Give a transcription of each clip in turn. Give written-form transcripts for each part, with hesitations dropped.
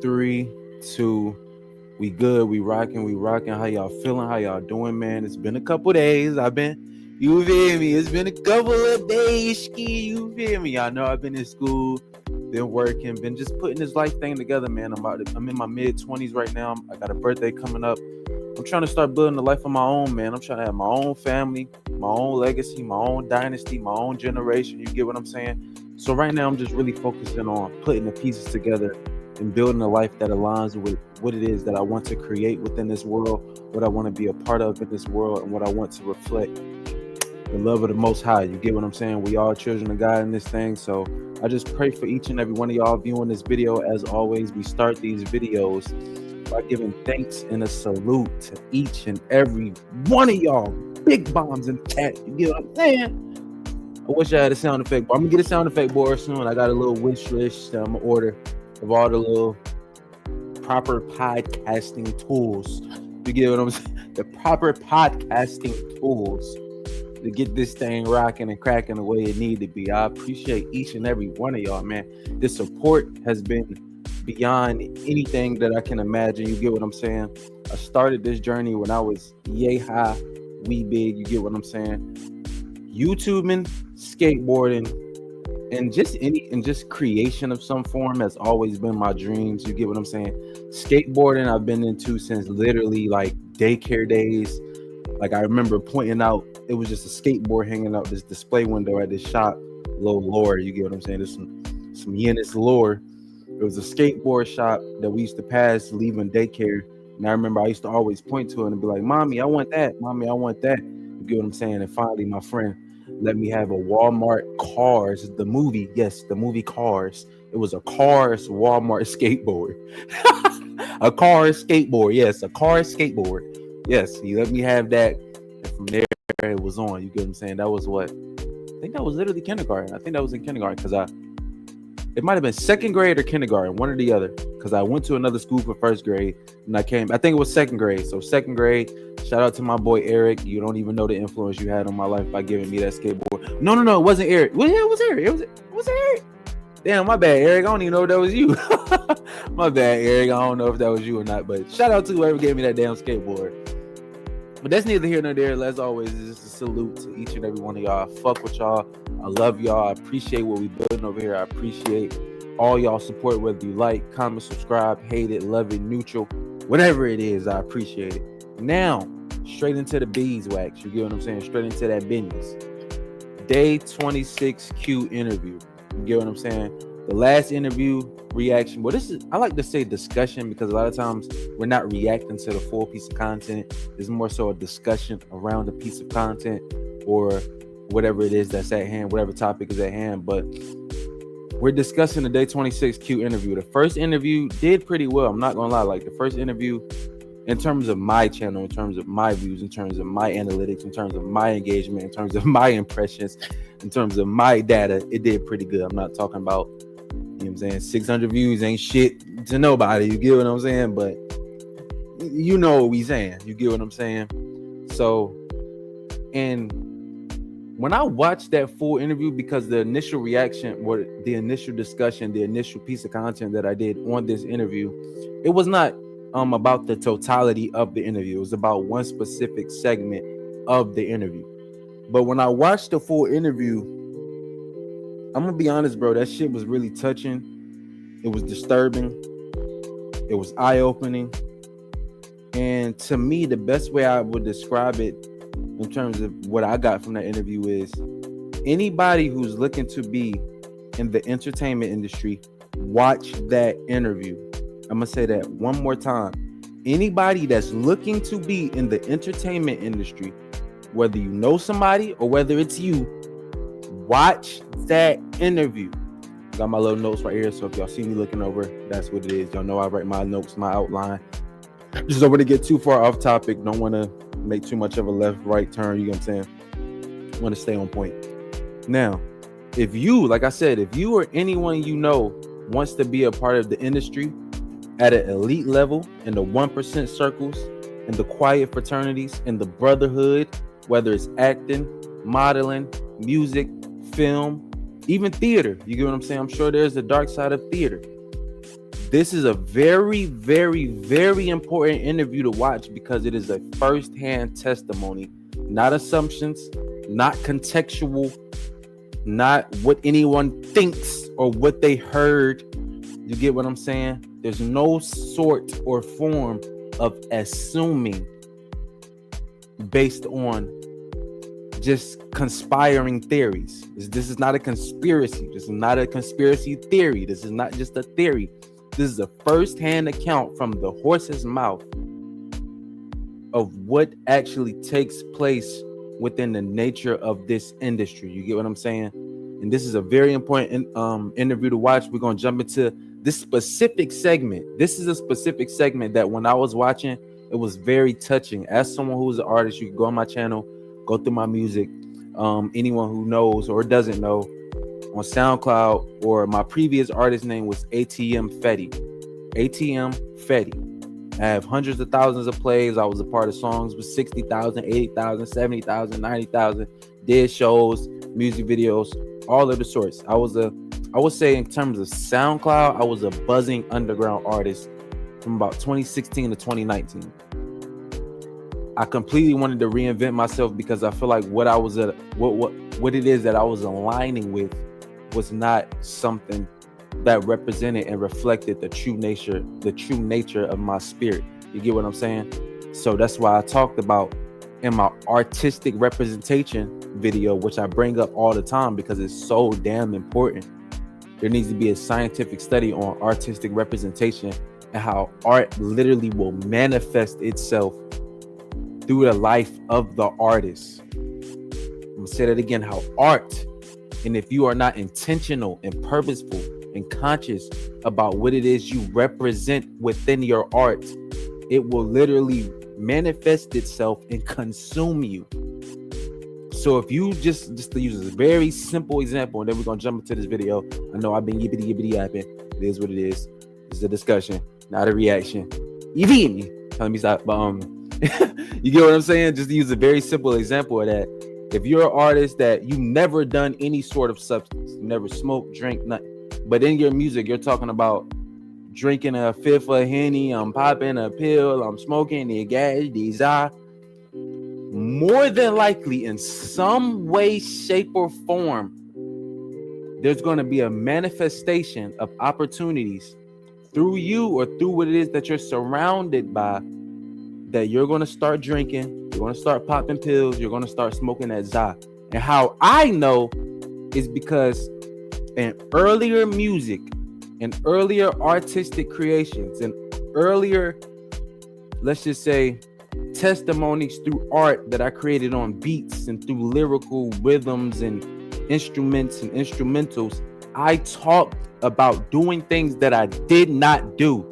3, 2. We good. We rocking. We rocking. How y'all feeling? How y'all doing, man? It's been a couple days. You feel me? It's been a couple of days, you feel me? I know I've been in school, been working, been just putting this life thing together, man. I'm in my mid-20s right now. I got a birthday coming up. I'm trying to start building a life of my own, man. I'm trying to have my own family, my own legacy, my own dynasty, my own generation. You get what I'm saying? So right now, I'm just really focusing on putting the pieces together and building a life that aligns with what it is that I want to create within this world, what I want to be a part of in this world, and what I want to reflect. The love of the Most High. You get what I'm saying? We all children of God in this thing. So I just pray for each and every one of y'all viewing this video. As always, we start these videos by giving thanks and a salute to each and every one of y'all. Big bombs in the chat. You get what I'm saying? I wish I had a sound effect, but I'm gonna get a sound effect board soon. I got a little wish list that I'm gonna order of all the little proper podcasting tools. You get what I'm saying? The proper podcasting tools to get this thing rocking and cracking the way it need to be. I appreciate each and every one of y'all, man. The support has been beyond anything that I can imagine. You get what I'm saying? I started this journey when I was yay high, wee big. You get what I'm saying? YouTubing, skateboarding, and just creation of some form has always been my dreams. You get what I'm saying? Skateboarding I've been into since literally like daycare days. Like I remember pointing out, it was just a skateboard hanging out this display window at this shop, little lore. You get what I'm saying? There's some Yenis lore. It was a skateboard shop that we used to pass leaving daycare. And I remember I used to always point to it and be like, "Mommy, I want that. Mommy, I want that." You get what I'm saying? And finally, my friend let me have a Walmart Cars, the movie. Yes, the movie Cars. It was a Cars Walmart skateboard. A Cars skateboard. Yes, a Cars skateboard. Yes, he let me have that. And from there, it was on. You get what I'm saying? That was what? I think that was literally kindergarten. I think that was in kindergarten because it might have been second grade or kindergarten, one or the other. Because I went to another school for first grade and I think it was second grade. So second grade, shout out to my boy Eric. You don't even know the influence you had on my life by giving me that skateboard. No, it wasn't Eric. Well, yeah, it was Eric. It was Eric. Damn, my bad, Eric. I don't even know if that was you. My bad, Eric. I don't know if that was you or not. But shout out to whoever gave me that damn skateboard. But that's neither here nor there. As always, it's just a salute to each and every one of y'all. I fuck with y'all. I love y'all. I appreciate what we building over here. I appreciate all y'all support, whether you like, comment, subscribe, hate it, love it, neutral, whatever it is. I appreciate it. Now, straight into the beeswax. You get what I'm saying? Straight into that business. Day 26 Q interview. You get what I'm saying? The last interview reaction. Well, I like to say discussion because a lot of times we're not reacting to the full piece of content. It's more so a discussion around a piece of content or whatever it is that's at hand, whatever topic is at hand. But we're discussing the Day 26 Q interview. The first interview did pretty well. I'm not going to lie. Like the first interview, in terms of my channel, in terms of my views, in terms of my analytics, in terms of my engagement, in terms of my impressions, in terms of my data, it did pretty good. I'm not talking about, you know what I'm saying, 600 views ain't shit to nobody. You get what I'm saying? But you know what we saying. You get what I'm saying? So, and when I watched that full interview, because the initial reaction or the initial discussion, the initial piece of content that I did on this interview, it was not about the totality of the interview. It was about one specific segment of the interview. But when I watched the full interview, I'm gonna be honest, bro, that shit was really touching. It was disturbing. It was eye-opening. And to me, the best way I would describe it in terms of what I got from that interview is anybody who's looking to be in the entertainment industry, watch that interview. I'm going to say that one more time. Anybody that's looking to be in the entertainment industry, whether you know somebody or whether it's you, watch that interview. Got my little notes right here. So if y'all see me looking over, that's what it is. Y'all know I write my notes, my outline. Just don't want to get too far off topic. Don't want to make too much of a left-right turn. You know what I'm saying? Want to stay on point. Now, if you, like I said, if you or anyone you know wants to be a part of the industry, at an elite level, in the 1% circles, in the quiet fraternities, in the brotherhood, whether it's acting, modeling, music, film, even theater. You get what I'm saying? I'm sure there's the dark side of theater. this is a very, very, very important interview to watch because it is a first-hand testimony, not assumptions, not contextual, not what anyone thinks or what they heard. You get what I'm saying? There's no sort or form of assuming based on just conspiring theories. This is not a conspiracy. This is not a conspiracy theory. This is not just a theory. This is a first-hand account from the horse's mouth of what actually takes place within the nature of this industry. You get what I'm saying? And this is a very important interview to watch. We're going to jump into this specific segment. This is a specific segment that when I was watching, it was very touching. As someone who's an artist, you can go on my channel, go through my music. Anyone who knows or doesn't know, on SoundCloud, or my previous artist name was ATM Fetty. ATM Fetty. I have hundreds of thousands of plays. I was a part of songs with 60,000, 80,000, 70,000, 90,000, did shows, music videos, all of the sorts. I would say in terms of SoundCloud, I was a buzzing underground artist from about 2016 to 2019. I completely wanted to reinvent myself because I feel like what it is that I was aligning with was not something that represented and reflected the true nature of my spirit. You get what I'm saying? So that's why I talked about in my artistic representation video, which I bring up all the time because it's so damn important. There needs to be a scientific study on artistic representation and how art literally will manifest itself through the life of the artist. I'm gonna say that again, how art, and if you are not intentional and purposeful and conscious about what it is you represent within your art, it will literally manifest itself and consume you. So if you just to use a very simple example, and then we're gonna jump into this video. I know I've been yippity yapping. It is what it is. It's a discussion, not a reaction. You feel me? Let me stop. But you get what I'm saying? Just to use a very simple example of that. If you're an artist that you never done any sort of substance, you never smoked, drink, nothing, but in your music you're talking about drinking a fifth of Henny, I'm popping a pill, I'm smoking the gas, these are more than likely in some way, shape, or form, there's going to be a manifestation of opportunities through you or through what it is that you're surrounded by, that you're going to start drinking, you're going to start popping pills, you're going to start smoking that za. And how I know is because in earlier music and earlier artistic creations and earlier, let's just say, testimonies through art that I created on beats and through lyrical rhythms and instruments and instrumentals, I talked about doing things that I did not do.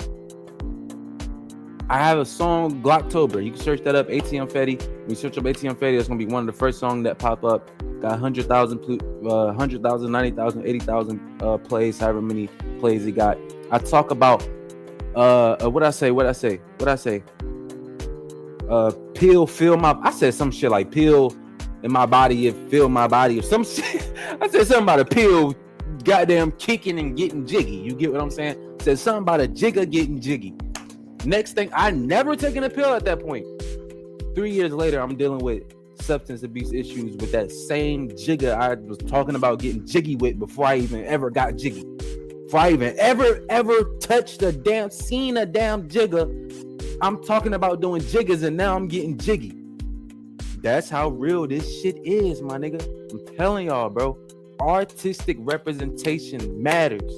I have a song, Glocktober. You can search that up, ATM Fetty. When you search up ATM Fetty, that's going to be one of the first songs that pop up. Got 100,000, 90,000, 80,000 plays, however many plays it got. I talk about, what I say? Pill, feel my, I said some shit like pill in my body, it feel my body, or some shit. I said something about a pill, goddamn kicking and getting jiggy. You get what I'm saying? I said something about a jigger getting jiggy. Next thing, I never taken a pill at that point. 3 years later, I'm dealing with substance abuse issues with that same jigger I was talking about getting jiggy with before I even ever got jiggy. Before I even ever touched seen a damn jigger, I'm talking about doing jiggers and now I'm getting jiggy. That's how real this shit is, my nigga. I'm telling y'all, bro. Artistic representation matters.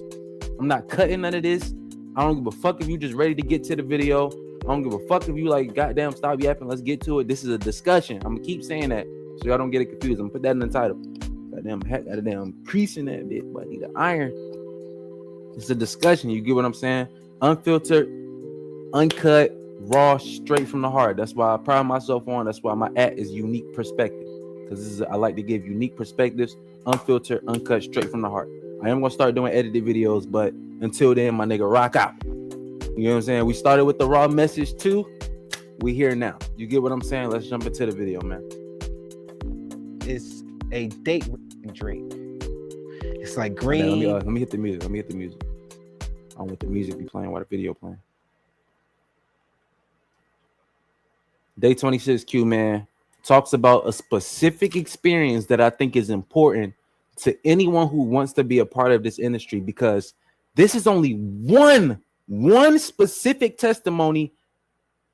I'm not cutting none of this. I don't give a fuck if you just ready to get to the video. I don't give a fuck if you like, goddamn, stop yapping. Let's get to it. This is a discussion. I'm gonna keep saying that so y'all don't get it confused. I'm gonna put that in the title. Goddamn crease in that bit, but I need an iron. It's a discussion. You get what I'm saying? Unfiltered, uncut, raw, straight from the heart. That's why I pride myself on. That's why my is unique perspective, because I like to give unique perspectives, unfiltered, uncut, straight from the heart. I am gonna start doing edited videos, but until then, my nigga, rock out. You know what I'm saying? We started with the raw message too. We here now. You get what I'm saying? Let's jump into the video, man. It's a date drink. It's like green. Let me hit the music. I want the music be playing while the video playing. Day 26 Q, man, talks about a specific experience that I think is important to anyone who wants to be a part of this industry, because this is only one specific testimony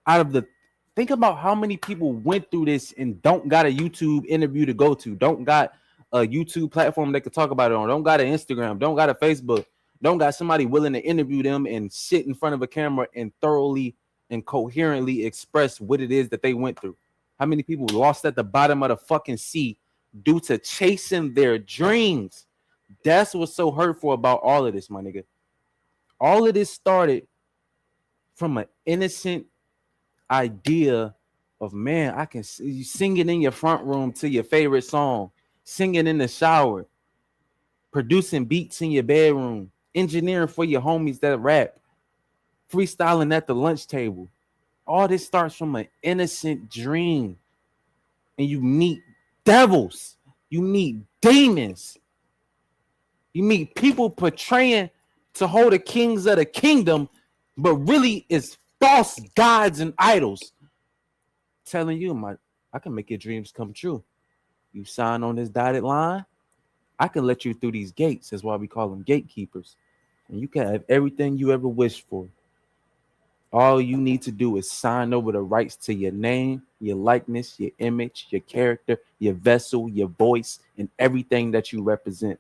out of the, think about how many people went through this and don't got a YouTube interview to go to, don't got a YouTube platform they could talk about it on, don't got an Instagram, don't got a Facebook, don't got somebody willing to interview them and sit in front of a camera and thoroughly and coherently express what it is that they went through. How many people lost at the bottom of the fucking sea due to chasing their dreams? That's what's so hurtful about all of this, my nigga. All of this started from an innocent idea of, man, I can see you singing in your front room to your favorite song, singing in the shower, producing beats in your bedroom, engineering for your homies that rap, freestyling at the lunch table. All this starts from an innocent dream. And you meet devils, you meet demons, you meet people portraying to hold the kings of the kingdom, but really is false gods and idols telling you, I can make your dreams come true. You sign on this dotted line, I can let you through these gates. That's why we call them gatekeepers. And you can have everything you ever wished for. All you need to do is sign over the rights to your name, your likeness, your image, your character, your vessel, your voice, and everything that you represent.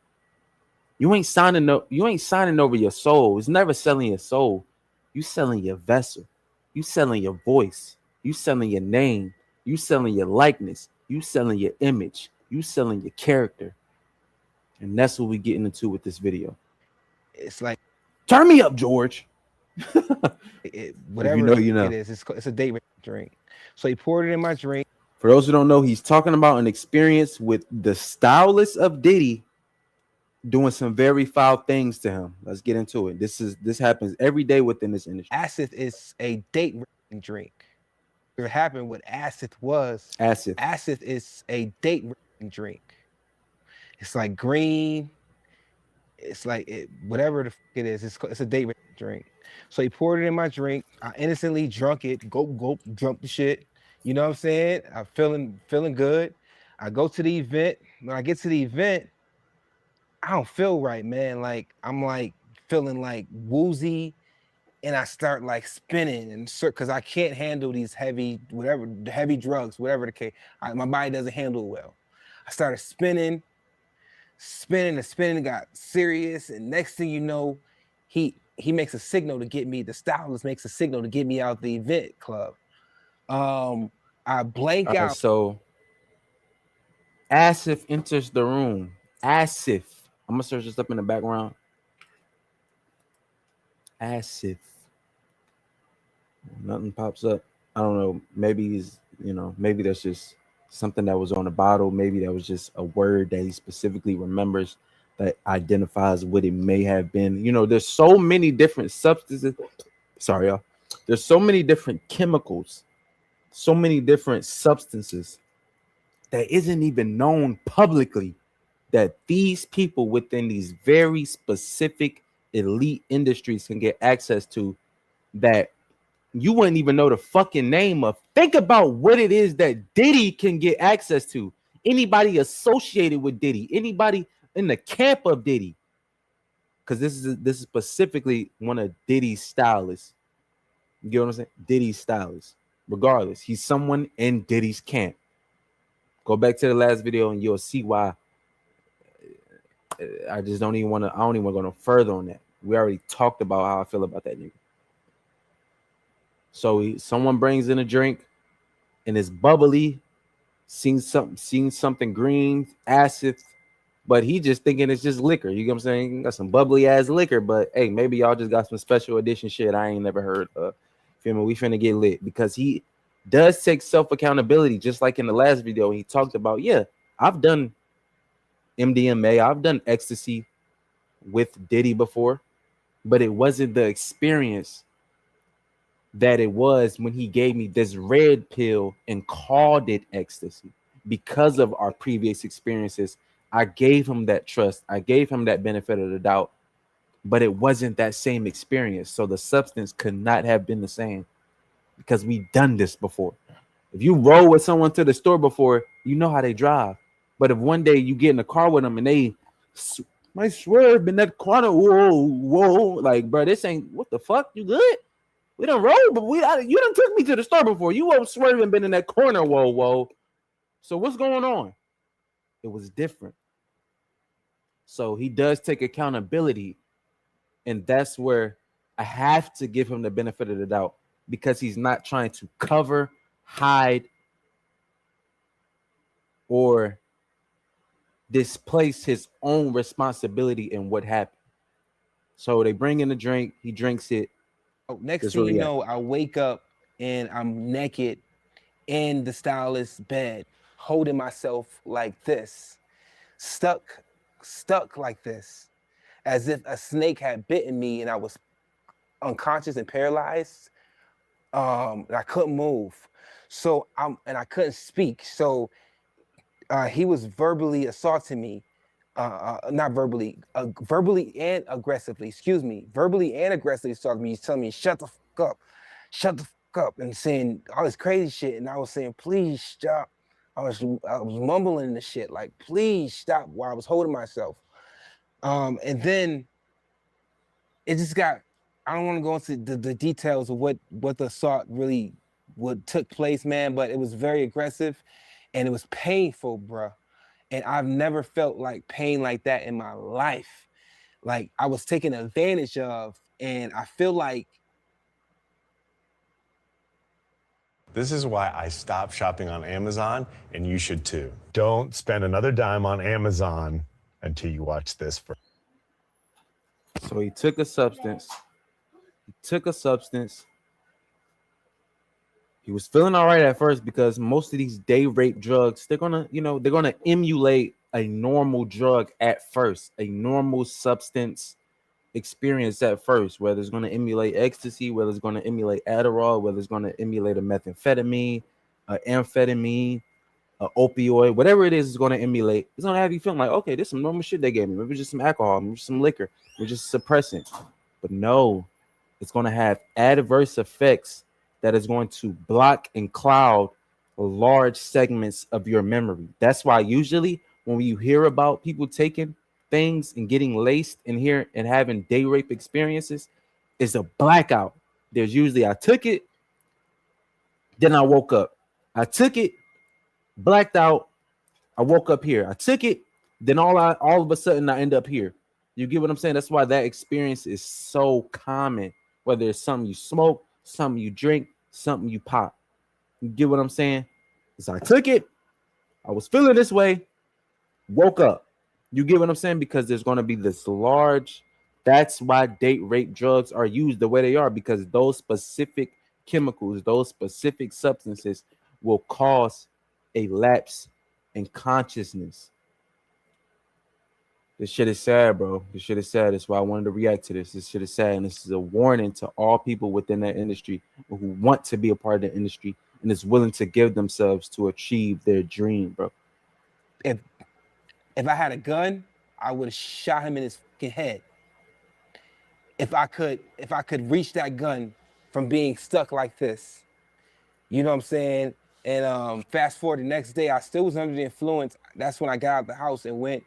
You ain't signing over your soul. It's never selling your soul. You selling your vessel. You selling your voice. You selling your name. You selling your likeness. You selling your image. You selling your character. And that's what we're getting into with this video. It's like, turn me up, George. Whatever you know, you know. it is, it's a date drink. So he poured it in my drink. For those who don't know, he's talking about an experience with the stylist of Diddy doing some very foul things to him. Let's get into it. This happens every day within this industry. Acid is a date drink. What happened with acid was acid is a date drink. It's like green. It's like whatever the fuck it is. It's a date drink. So he poured it in my drink. I innocently drunk it. Go, drunk the shit. You know what I'm saying? I'm feeling good. I go to the event. When I get to the event, I don't feel right, man. Like I'm like feeling like woozy, and I start like spinning, and because I can't handle these heavy drugs, whatever the case. My body doesn't handle it well. I started spinning, got serious, and next thing you know, he makes a signal to get me. The stylist makes a signal to get me out the event club. I blank out. So Asif enters the room. Asif. I'm gonna search this up in the background. Asif. Nothing pops up. I don't know. Maybe maybe that's just something that was on the bottle. Maybe that was just a word that he specifically remembers that identifies what it may have been. You know, there's so many different substances. Sorry, y'all. There's so many different chemicals, so many different substances that isn't even known publicly that these people within these very specific elite industries can get access to, that you wouldn't even know the fucking name of. Think about what it is that Diddy can get access to. Anybody associated with Diddy, anybody in the camp of Diddy, because this is specifically one of Diddy's stylists. You get what I'm saying? Diddy's stylist. Regardless, he's someone in Diddy's camp. Go back to the last video and you'll see why. I just don't even want to. I don't even want to go no further on that. We already talked about how I feel about that nigga. So someone brings in a drink and it's bubbly, seen something green, acid, but he just thinking it's just liquor. You get what I'm saying? Got some bubbly ass liquor, but hey, maybe y'all just got some special edition shit I ain't never heard of. Feel me? We finna get lit, because he does take self accountability, just like in the last video he talked about. Yeah, I've done MDMA, I've done ecstasy with Diddy before, but it wasn't the experience that it was when he gave me this red pill and called it ecstasy. Because of our previous experiences, I gave him that trust. I gave him that benefit of the doubt. but it wasn't that same experience. So the substance could not have been the same because we done this before. If you roll with someone to the store before, you know how they drive. But if one day you get in the car with them and they might swerve in that corner, whoa, like, bro, this ain't what the fuck. You good? We done roll, but you done took me to the store before. You won't swerve and been in that corner, whoa. So what's going on? It was different. So he does take accountability, and that's where I have to give him the benefit of the doubt because he's not trying to cover, hide, or displace his own responsibility in what happened. So they bring in the drink, he drinks it. Next thing you know, I wake up and I'm naked in the stylist's bed, holding myself like this, stuck like this, as if a snake had bitten me and I was unconscious and paralyzed. I couldn't move. So I couldn't speak. So he was verbally assaulting me. Not verbally, verbally and aggressively, excuse me, verbally and aggressively assaulting me. He's telling me, shut the fuck up, and saying all this crazy shit. And I was saying, please stop. I was mumbling the shit, like, please stop, while I was holding myself. And then it just got, I don't want to go into the details of what the assault really, what took place, man, but it was very aggressive and it was painful, bruh. And I've never felt like pain like that in my life. Like I was taken advantage of, and I feel like. This is why I stopped shopping on Amazon, and you should too. Don't spend another dime on Amazon until you watch this first. So he took a substance. He was feeling all right at first because most of these day rape drugs, they're gonna emulate a normal drug at first, a normal substance experience at first, whether it's going to emulate ecstasy, whether it's going to emulate Adderall, whether it's going to emulate a methamphetamine, amphetamine, opioid, whatever it is going to emulate. It's going to have you feeling like, okay, this is some normal shit they gave me. Maybe just some alcohol, maybe just some liquor, maybe just suppressant. But no, it's going to have adverse effects that is going to block and cloud large segments of your memory. That's why usually when you hear about people taking things and getting laced in here and having day rape experiences, is a blackout. There's usually I took it, then I woke up. I took it, blacked out, I woke up here. I took it, then all of a sudden I end up here. You get what I'm saying? That's why that experience is so common. Whether it's something you smoke, something you drink, something you pop. You get what I'm saying? So I took it, I was feeling this way, woke up. You get what I'm saying? Because there's going to be this large, that's why date rape drugs are used the way they are, because those specific chemicals, those specific substances will cause a lapse in consciousness. This shit is sad, bro. This shit is sad. That's why I wanted to react to this. This shit is sad. And this is a warning to all people within that industry who want to be a part of the industry and is willing to give themselves to achieve their dream, bro. If I had a gun, I would have shot him in his fucking head. If I could reach that gun from being stuck like this. You know what I'm saying? And fast forward the next day, I still was under the influence. That's when I got out of the house and went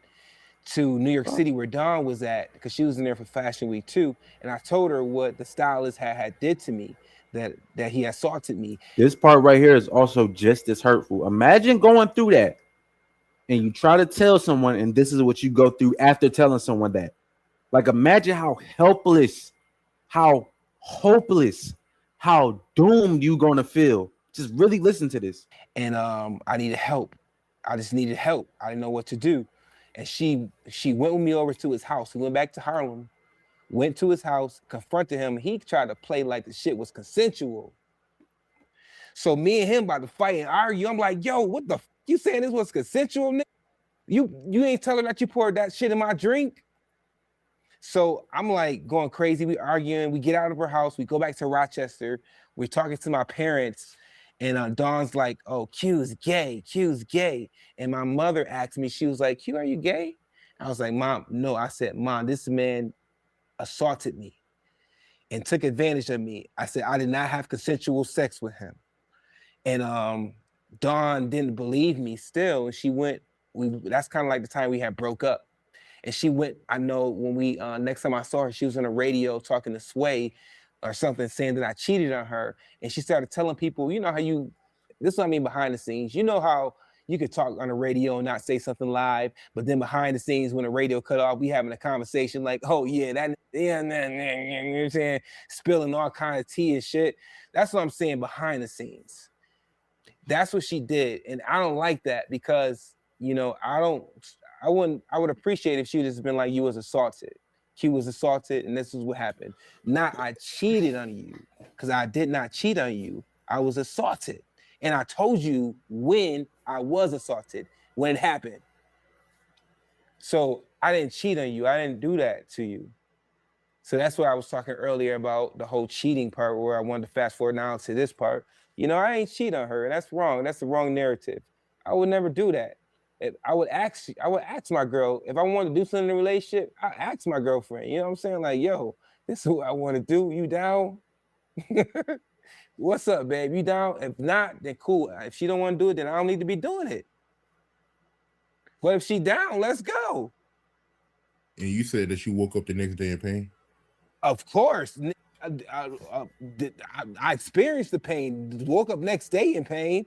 to New York City where Dawn was at, because she was in there for Fashion Week too. And I told her what the stylist had did to me, that he assaulted me. This part right here is also just as hurtful. Imagine going through that and you try to tell someone, and this is what you go through after telling someone that. Like, imagine how helpless, how hopeless, how doomed you gonna feel. Just really listen to this. And I needed help. I just needed help. I didn't know what to do. And she went with me over to his house. We went back to Harlem, went to his house, confronted him. He tried to play like the shit was consensual. So me and him about to fight and argue. I'm like, yo, what the you saying this was consensual, nigga? You ain't telling that you poured that shit in my drink? So I'm like going crazy. We arguing. We get out of her house. We go back to Rochester. We're talking to my parents. And Dawn's like, oh, Q's gay. And my mother asked me, she was like, Q, are you gay? I was like, Mom, no. I said, Mom, this man assaulted me and took advantage of me. I said I did not have consensual sex with him. And Dawn didn't believe me still. And she went, that's kind of like the time we had broke up. And she went, I know when we, next time I saw her, she was on the radio talking to Sway or something, saying that I cheated on her. And she started telling people, you know how this is what I mean behind the scenes. You know how you could talk on the radio and not say something live, but then behind the scenes, when the radio cut off, we having a conversation like, oh yeah, you know what I'm saying, spilling all kind of tea and shit. That's what I'm saying behind the scenes. That's what she did. And I don't like that because, you know, I would appreciate if she would just been like, you was assaulted. She was assaulted and this is what happened. Not I cheated on you, because I did not cheat on you. I was assaulted. And I told you when I was assaulted, when it happened. So I didn't cheat on you. I didn't do that to you. So that's what I was talking earlier about, the whole cheating part, where I wanted to fast forward now to this part. You know, I ain't cheat on her. That's wrong. That's the wrong narrative. I would never do that. If I would ask my girl, if I wanted to do something in a relationship, I ask my girlfriend, you know what I'm saying? Like, yo, this is what I want to do. You down? What's up, babe? You down? If not, then cool. If she don't want to do it, then I don't need to be doing it. But if she down, let's go. And you said that you woke up the next day in pain? Of course. I experienced the pain. Woke up next day in pain.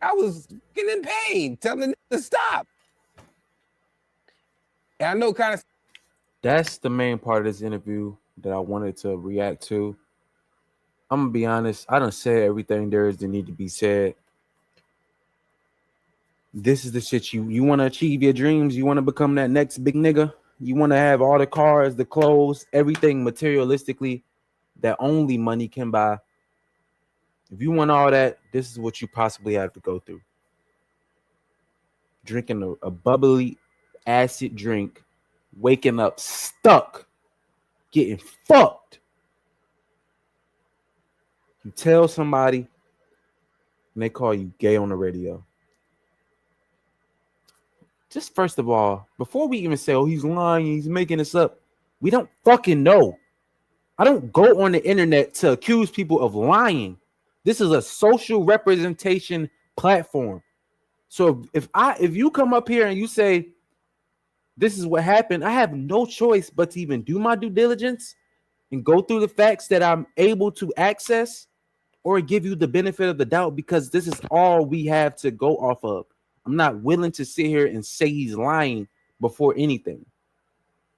I was getting in pain, telling the to stop. And I know kind of. That's the main part of this interview that I wanted to react to. I'm gonna be honest. I done said everything there is that need to be said. This is the shit you want to achieve your dreams. You want to become that next big nigga. You want to have all the cars, the clothes, everything materialistically that only money can buy. If you want all that, this is what you possibly have to go through. Drinking a bubbly acid drink, waking up stuck, getting fucked. You tell somebody and they call you gay on the radio. Just first of all, before we even say, oh, he's lying, he's making this up, we don't fucking know. I don't go on the internet to accuse people of lying. This is a social representation platform. So if you come up here and you say, this is what happened, I have no choice but to even do my due diligence and go through the facts that I'm able to access, or give you the benefit of the doubt, because this is all we have to go off of. I'm not willing to sit here and say he's lying before anything.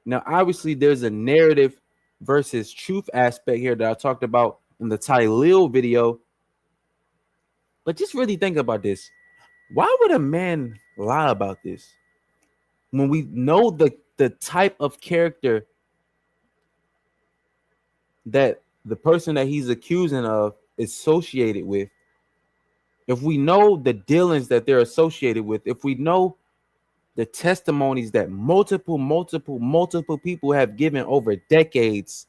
Now, obviously, there's a narrative versus truth aspect here that I talked about in the Ty Lil video. But just really think about this. Why would a man lie about this when we know the type of character that the person that he's accusing of is associated with? If we know the dealings that they're associated with, if we know the testimonies that multiple people have given over decades,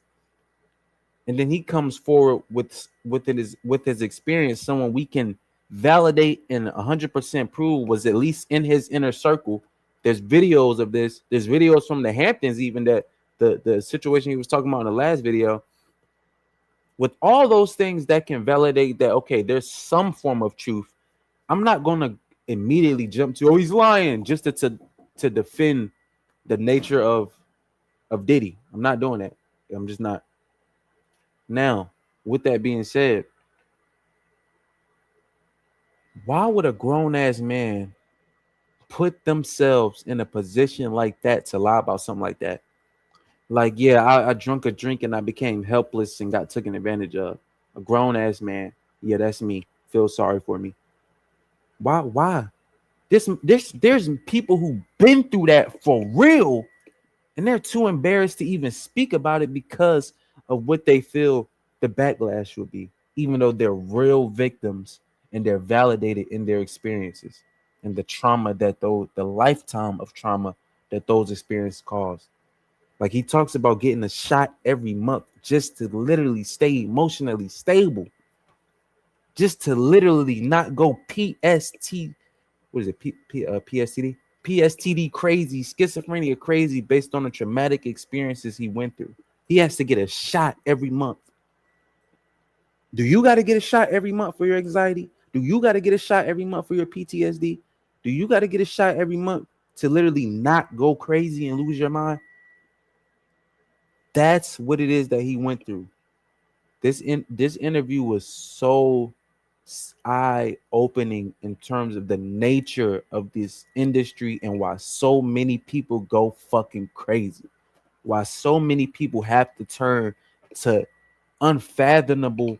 and then he comes forward with his experience, someone we can validate and 100% prove was at least in his inner circle. There's videos of this. There's videos from the Hamptons, even, that the situation he was talking about in the last video. With all those things that can validate that, okay, there's some form of truth, I'm not going to immediately jump to, oh, he's lying, just to defend the nature of Diddy. I'm not doing that. I'm just not. Now, with that being said, why would a grown-ass man put themselves in a position like that to lie about something like that? Like, yeah, I drank a drink and I became helpless and got taken advantage of. A grown-ass man. Yeah, that's me. Feel sorry for me. Why? There's people who've been through that for real, and they're too embarrassed to even speak about it because of what they feel the backlash would be, even though they're real victims and they're validated in their experiences and the trauma that the lifetime of trauma that those experiences cause. Like, he talks about getting a shot every month just to literally stay emotionally stable, just to literally not go PSTD crazy, schizophrenia crazy, based on the traumatic experiences he went through. He has to get a shot every month. Do you got to get a shot every month for your anxiety? Do you got to get a shot every month for your PTSD? Do you got to get a shot every month to literally not go crazy and lose your mind? That's what it is that he went through. This interview was so eye-opening in terms of the nature of this industry and why so many people go fucking crazy. Why so many people have to turn to unfathomable,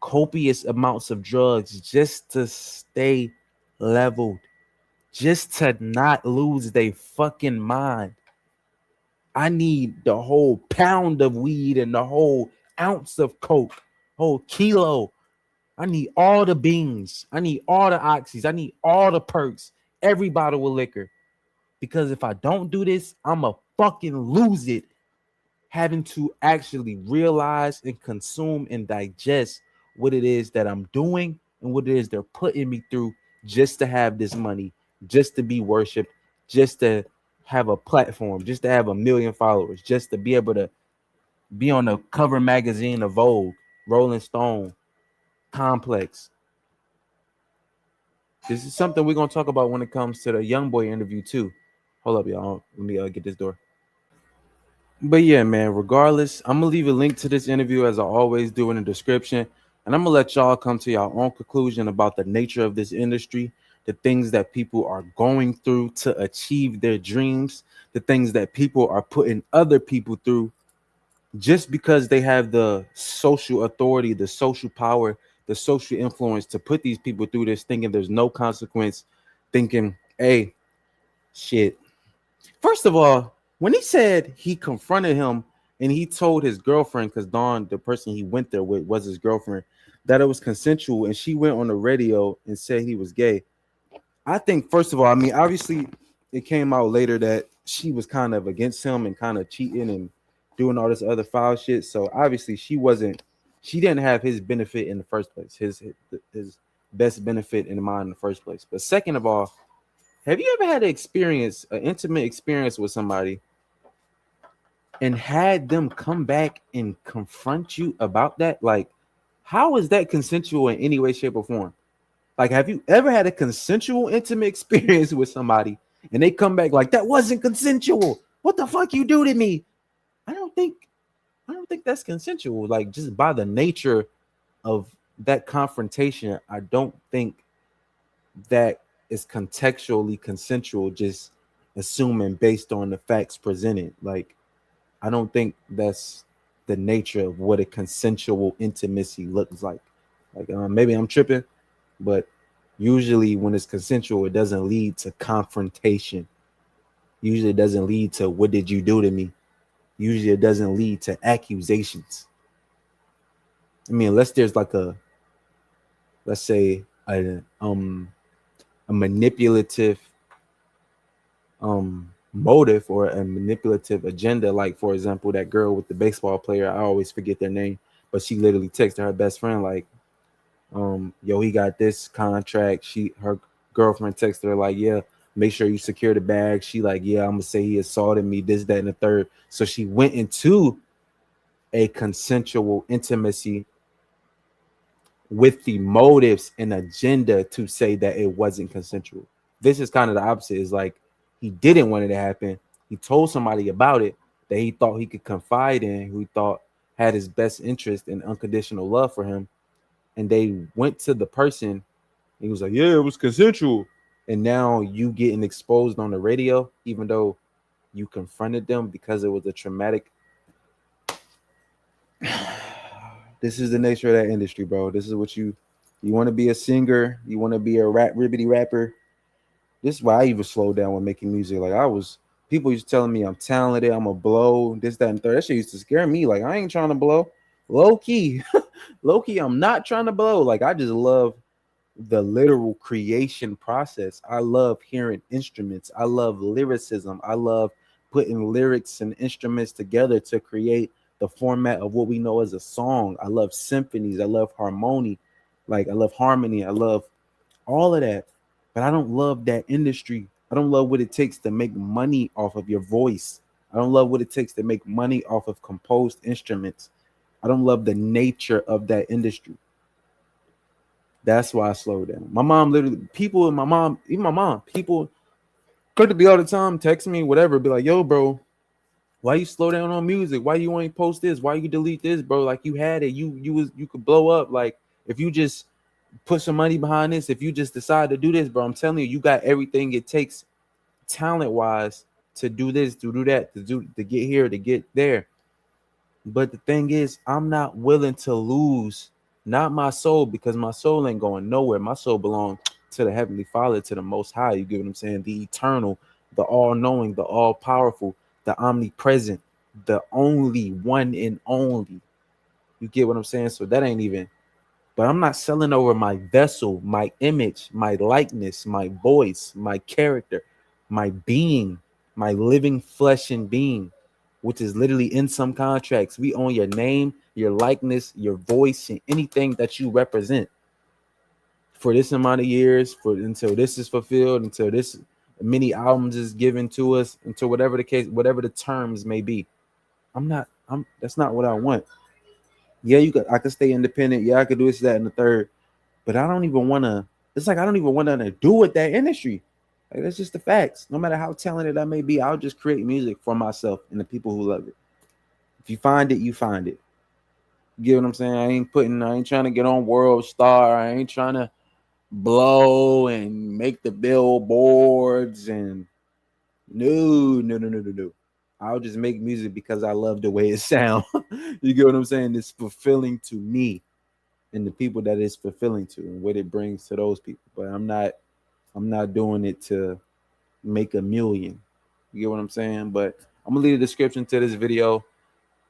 copious amounts of drugs just to stay leveled, just to not lose their fucking mind. I need the whole pound of weed and the whole ounce of coke, whole kilo. I need all the beans. I need all the oxys. I need all the perks, every bottle of liquor. Because if I don't do this, I'ma fucking lose it. Having to actually realize and consume and digest what it is that I'm doing and what it is they're putting me through just to have this money, just to be worshipped, just to have a platform, just to have 1 million followers, just to be able to be on the cover magazine of Vogue, Rolling Stone, Complex. This is something we're gonna talk about when it comes to the young boy interview too. Hold up, y'all. Let me get this door. But yeah, man, regardless, I'm gonna leave a link to this interview as I always do in the description, and I'm gonna let y'all come to your own conclusion about the nature of this industry, the things that people are going through to achieve their dreams, the things that people are putting other people through just because they have the social authority, the social power, the social influence to put these people through this, thinking there's no consequence, thinking, hey, shit. First of all, when he said he confronted him and he told his girlfriend, because Dawn, the person he went there with, was his girlfriend, that it was consensual, and she went on the radio and said he was gay. I think, first of all, I mean, obviously, it came out later that she was kind of against him and kind of cheating and doing all this other foul shit. So obviously, she didn't have his benefit in the first place, his best benefit in mind in the first place. But second of all, have you ever had an intimate experience with somebody and had them come back and confront you about that? Like, how is that consensual in any way, shape, or form? Like, have you ever had a consensual intimate experience with somebody and they come back like, that wasn't consensual? What the fuck you do to me? I don't think that's consensual. Like, just by the nature of that confrontation, I don't think that is contextually consensual, just assuming based on the facts presented. Like, I don't think that's the nature of what a consensual intimacy looks like. Like, maybe I'm tripping, but usually when it's consensual, it doesn't lead to confrontation. Usually it doesn't lead to what did you do to me? Usually it doesn't lead to accusations. I mean, unless there's like let's say a manipulative motive or a manipulative agenda. Like, for example, that girl with the baseball player, I always forget their name, but she literally texted her best friend like, yo, he got this contract. Her girlfriend texted her like, yeah, make sure you secure the bag. She like, yeah, I'm gonna say he assaulted me, this, that, and the third. So she went into a consensual intimacy with the motives and agenda to say that it wasn't consensual. This is kind of the opposite. It's like he didn't want it to happen. He told somebody about it that he thought he could confide in, who he thought had his best interest and unconditional love for him. And they went to the person. He was like, yeah, it was consensual. And now you getting exposed on the radio, even though you confronted them because it was a traumatic. This is the nature of that industry, bro. This is what you want to be a singer. You want to be a ribbity rapper. This is why I even slowed down when making music. Like, people used to telling me I'm talented, I'm a blow, this, that, and third. That shit used to scare me. Like, I ain't trying to blow. Low key, I'm not trying to blow. Like, I just love the literal creation process. I love hearing instruments. I love lyricism. I love putting lyrics and instruments together to create the format of what we know as a song. I love symphonies. I love harmony. Like, I love harmony. I love all of that. But I don't love that industry. I don't love what it takes to make money off of your voice. I don't love what it takes to make money off of composed instruments. I don't love the nature of that industry. That's why I slowed down. My mom literally, people in my mom, even my mom, people could to be all the time, text me, whatever, be like, yo, bro, why you slow down on music? Why you ain't post this? Why you delete this, bro? Like you had it. You could blow up. Like if you just put some money behind this, if you just decide to do this, bro, I'm telling you, you got everything it takes talent wise to do this, to do that, to get here, to get there. But the thing is, I'm not willing to lose not my soul, because my soul ain't going nowhere. My soul belongs to the Heavenly Father, to the Most High. You get what I'm saying? The eternal, the all-knowing, the all-powerful, the omnipresent, the only one and only. You get what I'm saying? So that ain't even. But I'm not selling over my vessel, my image, my likeness, my voice, my character, my being, my living flesh and being, which is literally in some contracts. We own your name, your likeness, your voice, and anything that you represent for this amount of years, for until this is fulfilled, until this many albums is given to us, until whatever the case, whatever the terms may be. That's not what I want. Yeah, I could stay independent. Yeah, I could do this, that, and the third. But I don't even want to. It's like I don't even want nothing to do with that industry. Like that's just the facts. No matter how talented I may be, I'll just create music for myself and the people who love it. If you find it, you find it. You get what I'm saying? I ain't trying to get on World Star. I ain't trying to blow and make the billboards and no. I'll just make music because I love the way it sounds. You get what I'm saying? It's fulfilling to me and the people that it's fulfilling to and what it brings to those people. But I'm not doing it to make a million. You get what I'm saying? But I'm gonna leave the description to this video.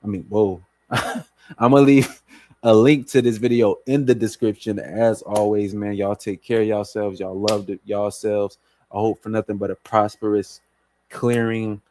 I mean, whoa. I'm gonna leave a link to this video in the description. As always, man, y'all take care of yourselves. Y'all love yourselves. I hope for nothing but a prosperous, clearing,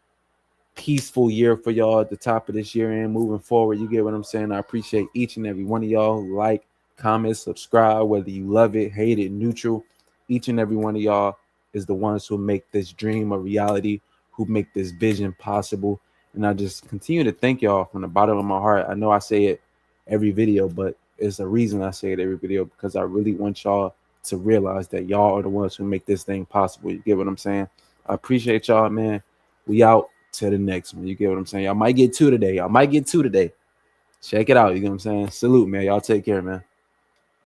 peaceful year for y'all at the top of this year and moving forward. You get what I'm saying? I appreciate each and every one of y'all who like, comment, subscribe, whether you love it, hate it, neutral. Each and every one of y'all is the ones who make this dream a reality, who make this vision possible. And I just continue to thank y'all from the bottom of my heart. I know I say it every video, but it's a reason I say it every video, because I really want y'all to realize that y'all are the ones who make this thing possible. You get what I'm saying? I appreciate y'all, man. We out to the next one. You get what I'm saying? Y'all might get two today. Check it out. You get what I'm saying? Salute, man. Y'all take care, man.